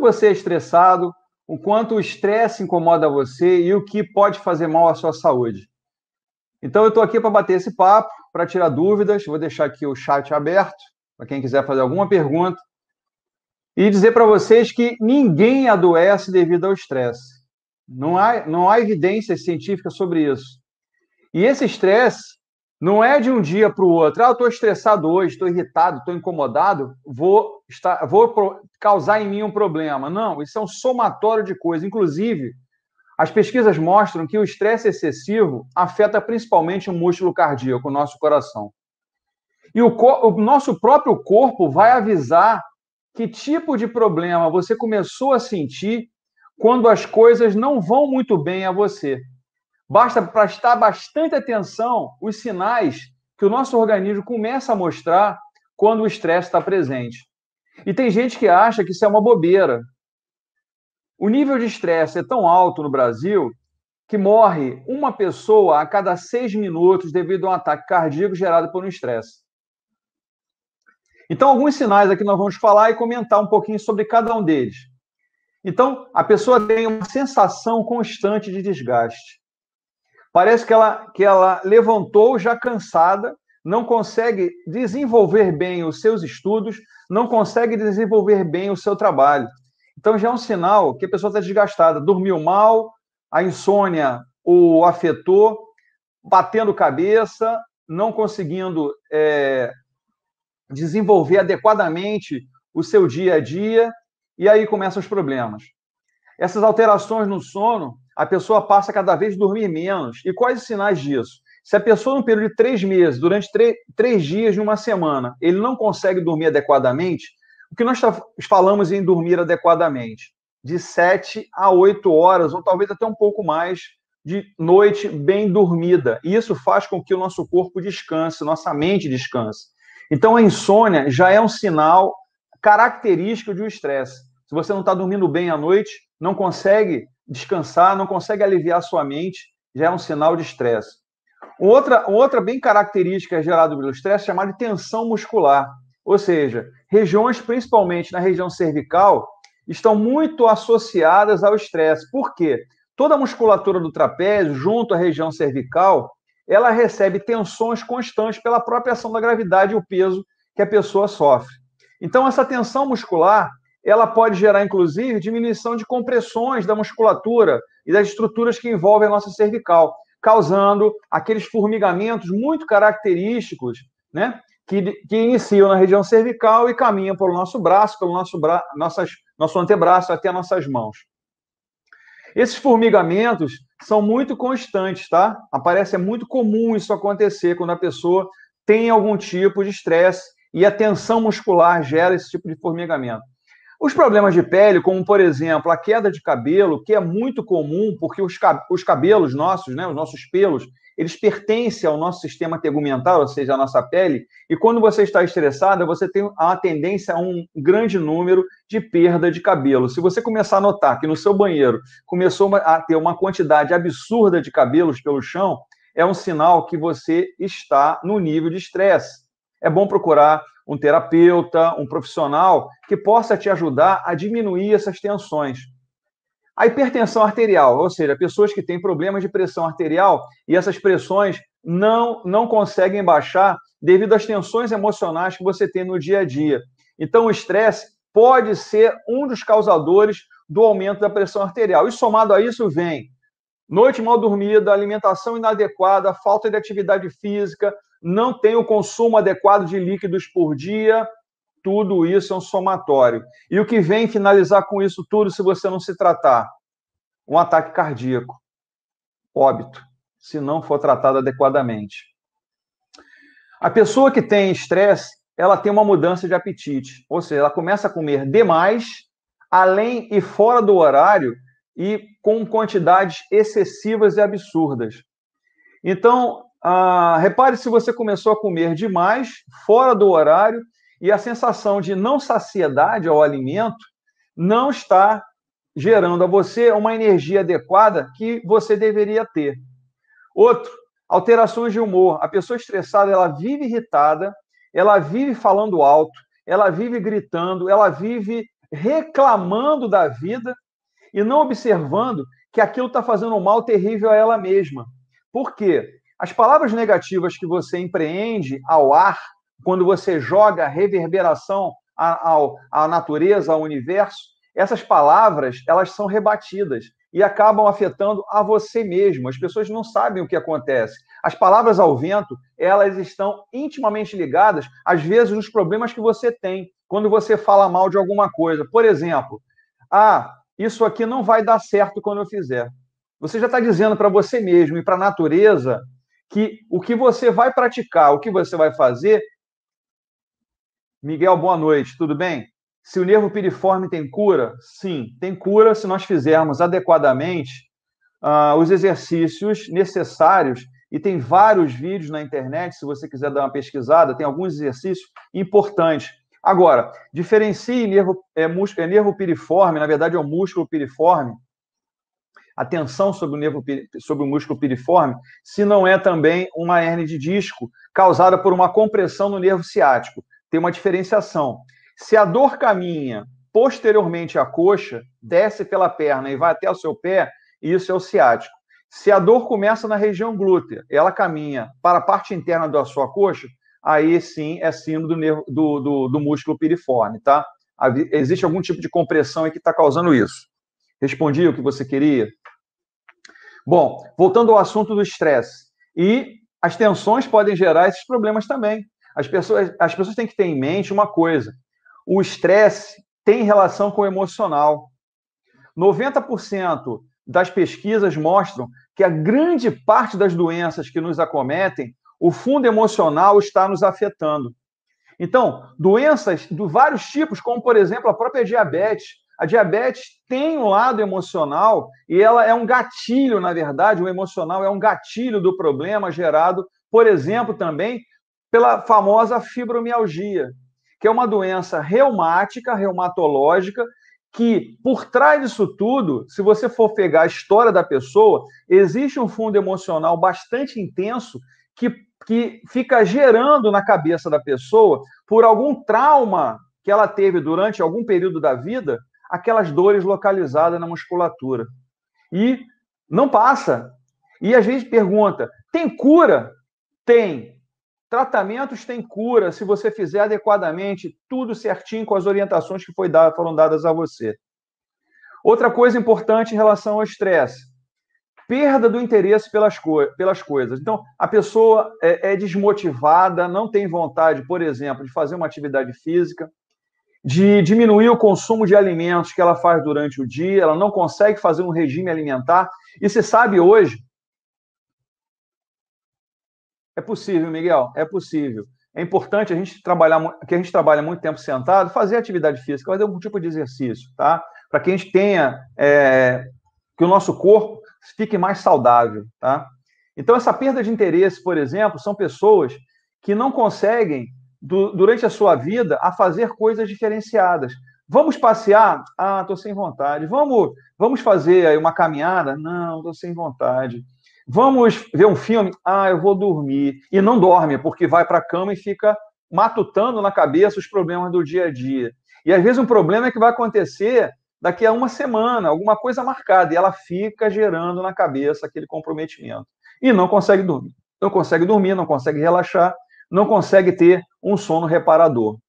você é estressado, o quanto o estresse incomoda você e o que pode fazer mal à sua saúde. Então, eu estou aqui para bater esse papo, para tirar dúvidas. Vou deixar aqui o chat aberto, para quem quiser fazer alguma pergunta. E dizer para vocês que ninguém adoece devido ao estresse. Não há evidências científicas sobre isso. E esse estresse não é de um dia para o outro. Eu estou estressado hoje, estou irritado, estou incomodado, vou causar em mim um problema. Não, isso é um somatório de coisas. Inclusive, as pesquisas mostram que o estresse excessivo afeta principalmente o músculo cardíaco, o nosso coração. E o nosso próprio corpo vai avisar que tipo de problema você começou a sentir quando as coisas não vão muito bem a você. Basta prestar bastante atenção os sinais que o nosso organismo começa a mostrar quando o estresse está presente. E tem gente que acha que isso é uma bobeira. O nível de estresse é tão alto no Brasil que morre uma pessoa a cada 6 minutos devido a um ataque cardíaco gerado por um estresse. Então, alguns sinais aqui nós vamos falar e comentar um pouquinho sobre cada um deles. Então, a pessoa tem uma sensação constante de desgaste. Parece que ela levantou já cansada, não consegue desenvolver bem os seus estudos, não consegue desenvolver bem o seu trabalho. Então, já é um sinal que a pessoa está desgastada. Dormiu mal, a insônia o afetou, batendo cabeça, não conseguindo desenvolver adequadamente o seu dia a dia, e aí começam os problemas. Essas alterações no sono, a pessoa passa cada vez a dormir menos. E quais os sinais disso? Se a pessoa, no período de 3 meses, durante 3 dias de uma semana, ele não consegue dormir adequadamente, o que nós falamos em dormir adequadamente? De 7 a 8 horas, ou talvez até um pouco mais, de noite bem dormida. E isso faz com que o nosso corpo descanse, nossa mente descanse. Então, a insônia já é um sinal característico de um estresse. Se você não está dormindo bem à noite, não consegue descansar, não consegue aliviar a sua mente, já é um sinal de estresse. Outra bem característica gerada pelo estresse é chamada de tensão muscular. Ou seja, regiões, principalmente na região cervical, estão muito associadas ao estresse. Por quê? Toda a musculatura do trapézio, junto à região cervical, ela recebe tensões constantes pela própria ação da gravidade e o peso que a pessoa sofre. Então, essa tensão muscular, ela pode gerar, inclusive, diminuição de compressões da musculatura e das estruturas que envolvem a nossa cervical, causando aqueles formigamentos muito característicos, né, que iniciam na região cervical e caminham pelo nosso braço, pelo nosso antebraço até nossas mãos. Esses formigamentos são muito constantes, tá? É muito comum isso acontecer quando a pessoa tem algum tipo de estresse e a tensão muscular gera esse tipo de formigamento. Os problemas de pele, como, por exemplo, a queda de cabelo, que é muito comum, porque os cabelos nossos, né, os nossos pelos, eles pertencem ao nosso sistema tegumentar, ou seja, à nossa pele, e quando você está estressada, você tem uma tendência a um grande número de perda de cabelo. Se você começar a notar que no seu banheiro começou a ter uma quantidade absurda de cabelos pelo chão, é um sinal que você está no nível de estresse. É bom procurar um terapeuta, um profissional que possa te ajudar a diminuir essas tensões. A hipertensão arterial, ou seja, pessoas que têm problemas de pressão arterial e essas pressões não conseguem baixar devido às tensões emocionais que você tem no dia a dia. Então, o estresse pode ser um dos causadores do aumento da pressão arterial. E somado a isso vem noite mal dormida, alimentação inadequada, falta de atividade física, não tem o consumo adequado de líquidos por dia, tudo isso é um somatório. E o que vem finalizar com isso tudo, se você não se tratar? Um ataque cardíaco, óbito, se não for tratado adequadamente. A pessoa que tem estresse, ela tem uma mudança de apetite, ou seja, ela começa a comer demais, além e fora do horário, e com quantidades excessivas e absurdas. Então, repare se você começou a comer demais, fora do horário, e a sensação de não saciedade ao alimento não está gerando a você uma energia adequada que você deveria ter. Outro, alterações de humor. A pessoa estressada, ela vive irritada, ela vive falando alto, ela vive gritando, ela vive reclamando da vida e não observando que aquilo está fazendo um mal terrível a ela mesma. Por quê? As palavras negativas que você empreende ao ar, quando você joga reverberação à natureza, ao universo, essas palavras, elas são rebatidas e acabam afetando a você mesmo. As pessoas não sabem o que acontece. As palavras ao vento, elas estão intimamente ligadas, às vezes, nos problemas que você tem, quando você fala mal de alguma coisa. Por exemplo, isso aqui não vai dar certo quando eu fizer. Você já está dizendo para você mesmo e para a natureza que o que você vai praticar, o que você vai fazer... Miguel, boa noite, tudo bem? Se o nervo piriforme tem cura? Sim, tem cura se nós fizermos adequadamente os exercícios necessários, e tem vários vídeos na internet, se você quiser dar uma pesquisada, tem alguns exercícios importantes. Agora, diferencie nervo piriforme, na verdade é o músculo piriforme, a tensão sobre o músculo piriforme, se não é também uma hernia de disco causada por uma compressão no nervo ciático. Tem uma diferenciação. Se a dor caminha posteriormente à coxa, desce pela perna e vai até o seu pé, isso é o ciático. Se a dor começa na região glútea, ela caminha para a parte interna da sua coxa, aí sim é síndrome do músculo piriforme, tá? Existe algum tipo de compressão aí que está causando isso. Respondi o que você queria? Bom, voltando ao assunto do estresse. E as tensões podem gerar esses problemas também. As pessoas têm que ter em mente uma coisa: o estresse tem relação com o emocional. 90% das pesquisas mostram que a grande parte das doenças que nos acometem, o fundo emocional está nos afetando. Então, doenças de vários tipos, como, por exemplo, a própria diabetes. A diabetes tem um lado emocional e ela é um gatilho, na verdade, o emocional é um gatilho do problema gerado, por exemplo, também pela famosa fibromialgia, que é uma doença reumática, reumatológica, que por trás disso tudo, se você for pegar a história da pessoa, existe um fundo emocional bastante intenso que fica gerando na cabeça da pessoa, por algum trauma que ela teve durante algum período da vida, aquelas dores localizadas na musculatura. E não passa. E a gente pergunta, tem cura? Tem. Tratamentos têm cura se você fizer adequadamente, tudo certinho com as orientações que foram dadas a você. Outra coisa importante em relação ao estresse: perda do interesse pelas coisas. Então, a pessoa é desmotivada, não tem vontade, por exemplo, de fazer uma atividade física, de diminuir o consumo de alimentos que ela faz durante o dia, ela não consegue fazer um regime alimentar. E você sabe hoje... É possível, Miguel, é possível. É importante a gente trabalha muito tempo sentado, fazer atividade física, fazer algum tipo de exercício, tá? Para que a gente tenha, que o nosso corpo fique mais saudável, tá? Então, essa perda de interesse, por exemplo, são pessoas que não conseguem, durante a sua vida, a fazer coisas diferenciadas. Vamos passear? Estou sem vontade. Vamos fazer uma caminhada? Não, estou sem vontade. Vamos ver um filme? Eu vou dormir. E não dorme, porque vai para a cama e fica matutando na cabeça os problemas do dia a dia. E às vezes um problema é que vai acontecer daqui a uma semana, alguma coisa marcada, e ela fica gerando na cabeça aquele comprometimento. E não consegue dormir. Não consegue dormir, não consegue relaxar, não consegue ter um sono reparador.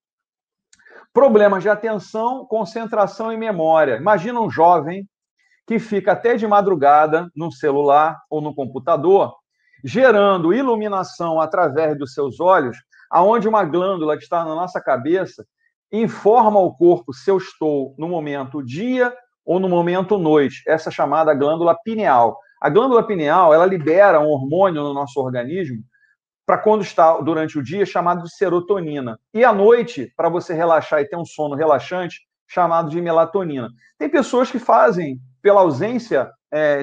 Problemas de atenção, concentração e memória. Imagina um jovem que fica até de madrugada no celular ou no computador, gerando iluminação através dos seus olhos, aonde uma glândula que está na nossa cabeça informa ao corpo se eu estou no momento dia ou no momento noite, essa chamada glândula pineal. A glândula pineal, ela libera um hormônio no nosso organismo para quando está durante o dia, chamado de serotonina. E à noite, para você relaxar e ter um sono relaxante, chamado de melatonina. Tem pessoas que fazem, pela ausência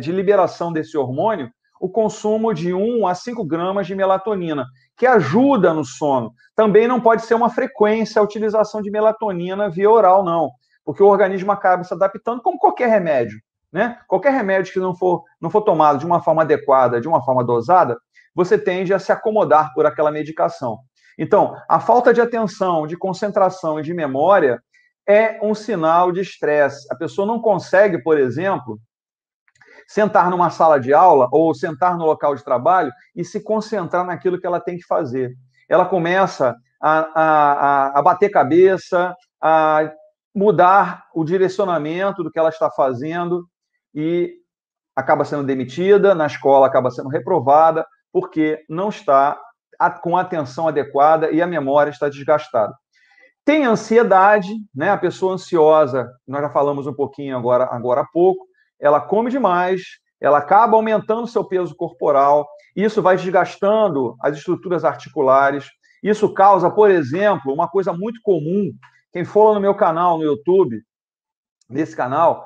de liberação desse hormônio, o consumo de 1 a 5 gramas de melatonina, que ajuda no sono. Também não pode ser uma frequência a utilização de melatonina via oral, não, porque o organismo acaba se adaptando como qualquer remédio, né? Qualquer remédio que não for tomado de uma forma adequada, de uma forma dosada, você tende a se acomodar por aquela medicação. Então, a falta de atenção, de concentração e de memória é um sinal de estresse. A pessoa não consegue, por exemplo, sentar numa sala de aula ou sentar no local de trabalho e se concentrar naquilo que ela tem que fazer. Ela começa a bater cabeça, a mudar o direcionamento do que ela está fazendo e acaba sendo demitida, na escola acaba sendo reprovada, porque não está com a atenção adequada e a memória está desgastada. Tem ansiedade, né? A pessoa ansiosa, nós já falamos um pouquinho agora há pouco, ela come demais, ela acaba aumentando seu peso corporal, isso vai desgastando as estruturas articulares, isso causa, por exemplo, uma coisa muito comum, quem for no meu canal no YouTube, nesse canal,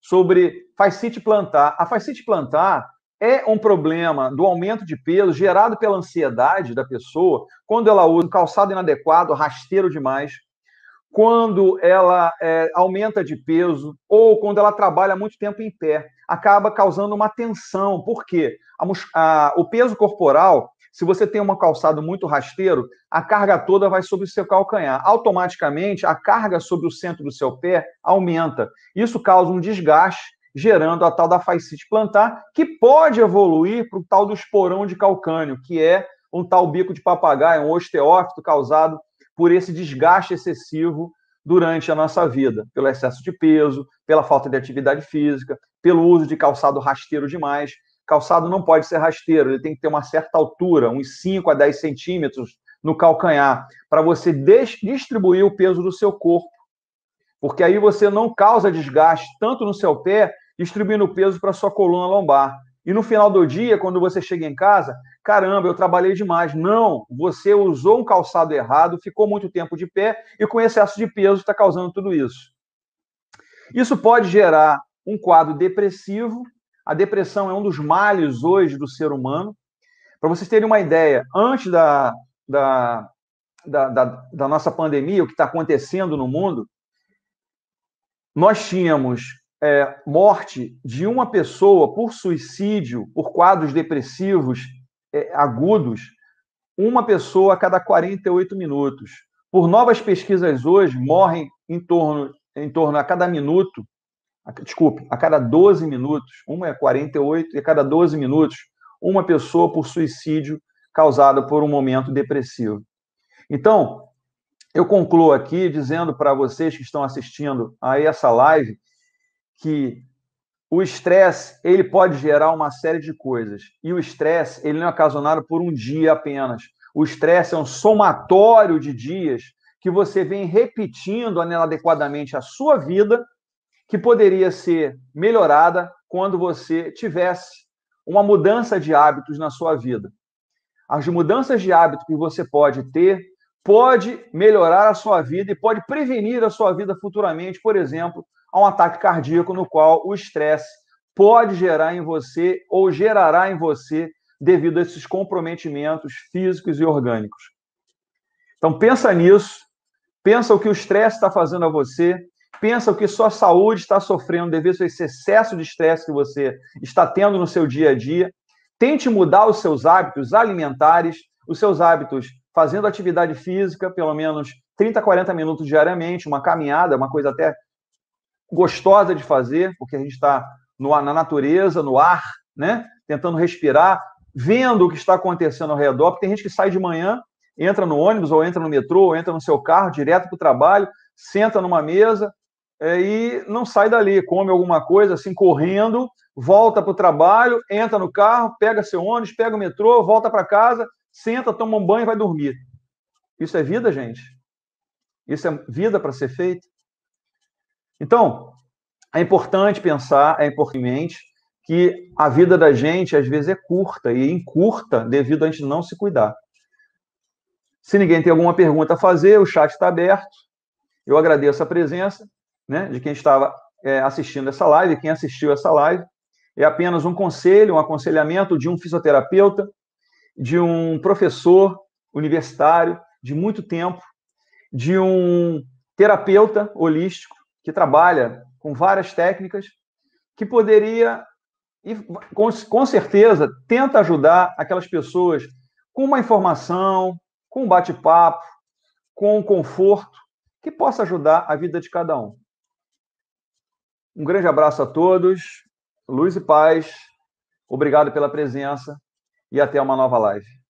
sobre fascite plantar. A fascite plantar é um problema do aumento de peso gerado pela ansiedade da pessoa, quando ela usa um calçado inadequado, rasteiro demais, quando ela aumenta de peso ou quando ela trabalha muito tempo em pé, acaba causando uma tensão. Por quê? O peso corporal, se você tem um calçado muito rasteiro, a carga toda vai sobre o seu calcanhar. Automaticamente, a carga sobre o centro do seu pé aumenta. Isso causa um desgaste, gerando a tal da fascite plantar, que pode evoluir para o tal do esporão de calcânio, que é um tal bico de papagaio, um osteófito causado por esse desgaste excessivo durante a nossa vida, pelo excesso de peso, pela falta de atividade física, pelo uso de calçado rasteiro demais. Calçado não pode ser rasteiro, ele tem que ter uma certa altura, uns 5 a 10 centímetros no calcanhar, para você distribuir o peso do seu corpo, porque aí você não causa desgaste tanto no seu pé, distribuindo o peso para a sua coluna lombar. E no final do dia, quando você chega em casa, caramba, eu trabalhei demais. Não, você usou um calçado errado, ficou muito tempo de pé e com excesso de peso está causando tudo isso. Isso pode gerar um quadro depressivo. A depressão é um dos males hoje do ser humano. Para vocês terem uma ideia, antes da nossa pandemia, o que está acontecendo no mundo, nós tínhamos morte de uma pessoa por suicídio, por quadros depressivos agudos, uma pessoa a cada 48 minutos. Por novas pesquisas hoje, morrem em torno a cada minuto, a cada 12 minutos, uma é 48, e a cada 12 minutos, uma pessoa por suicídio causada por um momento depressivo. Então, eu concluo aqui dizendo para vocês que estão assistindo a essa live que o estresse, ele pode gerar uma série de coisas. E o estresse, ele não é ocasionado por um dia apenas. O estresse é um somatório de dias que você vem repetindo inadequadamente a sua vida, que poderia ser melhorada quando você tivesse uma mudança de hábitos na sua vida. As mudanças de hábito que você pode ter pode melhorar a sua vida e pode prevenir a sua vida futuramente, por exemplo, a um ataque cardíaco no qual o estresse pode gerar em você ou gerará em você devido a esses comprometimentos físicos e orgânicos. Então, pensa nisso, pensa o que o estresse está fazendo a você, pensa o que sua saúde está sofrendo devido a esse excesso de estresse que você está tendo no seu dia a dia. Tente mudar os seus hábitos alimentares, os seus hábitos fazendo atividade física, pelo menos 30, 40 minutos diariamente, uma caminhada, uma coisa até gostosa de fazer, porque a gente está na natureza, no ar, né? Tentando respirar, vendo o que está acontecendo ao redor, porque tem gente que sai de manhã, entra no ônibus, ou entra no metrô, ou entra no seu carro, direto para o trabalho, senta numa mesa e não sai dali, come alguma coisa, assim, correndo, volta para o trabalho, entra no carro, pega seu ônibus, pega o metrô, volta para casa, senta, toma um banho e vai dormir. Isso é vida, gente? Isso é vida para ser feito? Então, é importante pensar, é importante que a vida da gente, às vezes, é curta, e encurta devido a gente não se cuidar. Se ninguém tem alguma pergunta a fazer, o chat está aberto. Eu agradeço a presença, né, de quem estava assistindo essa live, quem assistiu essa live. É apenas um conselho, um aconselhamento de um fisioterapeuta, de um professor universitário de muito tempo, de um terapeuta holístico que trabalha com várias técnicas, que poderia, e com certeza, tenta ajudar aquelas pessoas com uma informação, com um bate-papo, com um conforto, que possa ajudar a vida de cada um. Um grande abraço a todos, luz e paz, obrigado pela presença e até uma nova live.